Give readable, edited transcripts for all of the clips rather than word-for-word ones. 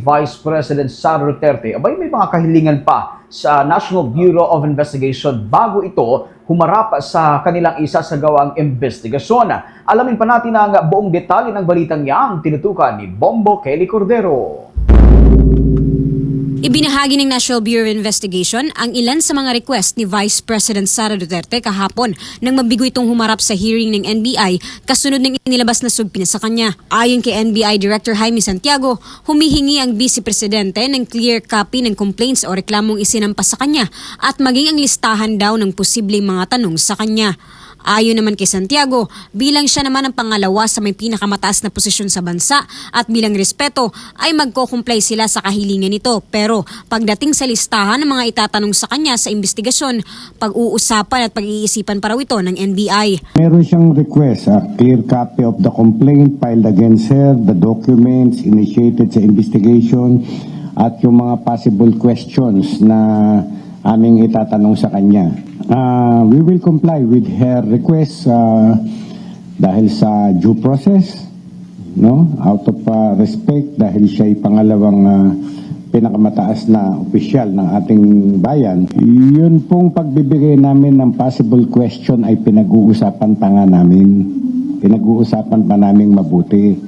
Vice President Sara Duterte, abay may mga kahilingan pa sa National Bureau of Investigation bago ito humarap sa kanilang isasagawang investigasyon. Alamin pa natin ang buong detalye ng balitang yang tinutukan ni Bombo Kelly Cordero. Ibinahagi ng National Bureau of Investigation ang ilan sa mga request ni Vice President Sara Duterte kahapon nang mabigo itong humarap sa hearing ng NBI kasunod ng inilabas na subpoena sa kanya. Ayon kay NBI Director Jaime Santiago, humihingi ang Vice Presidente ng clear copy ng complaints o reklamong isinampas sa kanya at maging ang listahan daw ng posibleng mga tanong sa kanya. Ayon naman kay Santiago, bilang siya naman ang pangalawa sa may pinakamataas na posisyon sa bansa at bilang respeto ay magko-comply sila sa kahilingan nito. Pero pagdating sa listahan ng mga itatanong sa kanya sa investigasyon, pag-uusapan at pag-iisipan pa raw ito ng NBI. Meron siyang request, a clear copy of the complaint filed against her, the documents initiated sa investigation at yung mga possible questions na aming itatanong sa kanya. We will comply with her request dahil sa due process, no? Out of respect dahil siya ay pangalawang pinakamataas na opisyal ng ating bayan. Yun pong pagbibigay namin ng possible question ay pinag-uusapan pa nga namin. Pinag-uusapan pa namin mabuti.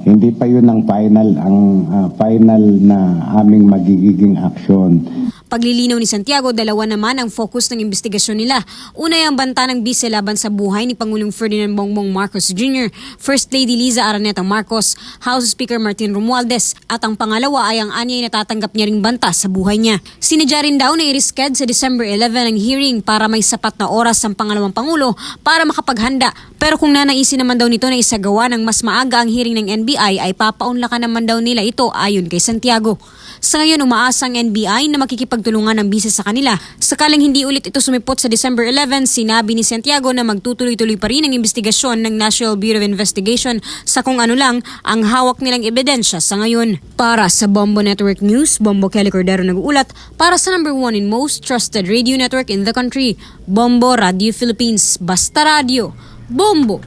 Hindi pa yun ang final na aming magiging action. Paglilinaw ni Santiago, dalawa naman ang focus ng investigasyon nila. Una ay ang banta ng bise laban sa buhay ni Pangulong Ferdinand Bongbong Marcos Jr., First Lady Liza Araneta Marcos, House Speaker Martin Romualdez, at ang pangalawa ay ang anyay natatanggap niya ring banta sa buhay niya. Sinadya rin daw na i-reschedule sa December 11 ang hearing para may sapat na oras ang pangalawang Pangulo para makapaghanda. Pero kung nanaisin naman daw nito na isagawa ng mas maaga ang hearing ng NBI ay papaunlakan naman daw nila ito ayon kay Santiago. Sa ngayon, umaasa ang NBI na makikipagtulungan ng bise sa kanila. Sakaling hindi ulit ito sumipot sa December 11, sinabi ni Santiago na magtutuloy-tuloy pa rin ang investigasyon ng National Bureau of Investigation sa kung ano lang ang hawak nilang ebidensya sa ngayon. Para sa Bombo Network News, Bombo Kelly Cordero nag-uulat para sa number 1 and most trusted radio network in the country, Bombo Radio Philippines. Basta Radio, Bombo!